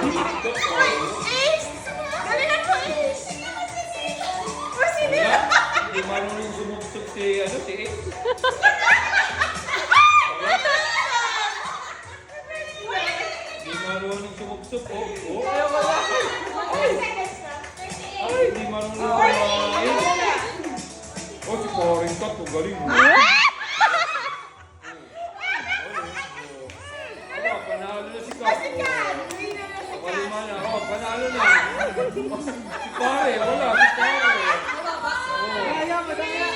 Ace! Galingan mo, Ace! O, sino? Hindi marunong sumuksok si Ace. Hindi marunong sumuksok, oh. Ay, hindi marunong kumain. Oh, si Corin Kat, ang galing. Panalo na si Kat. Palima na, panalo na. Si Pare, wala, si Pare. Kaya, madaya.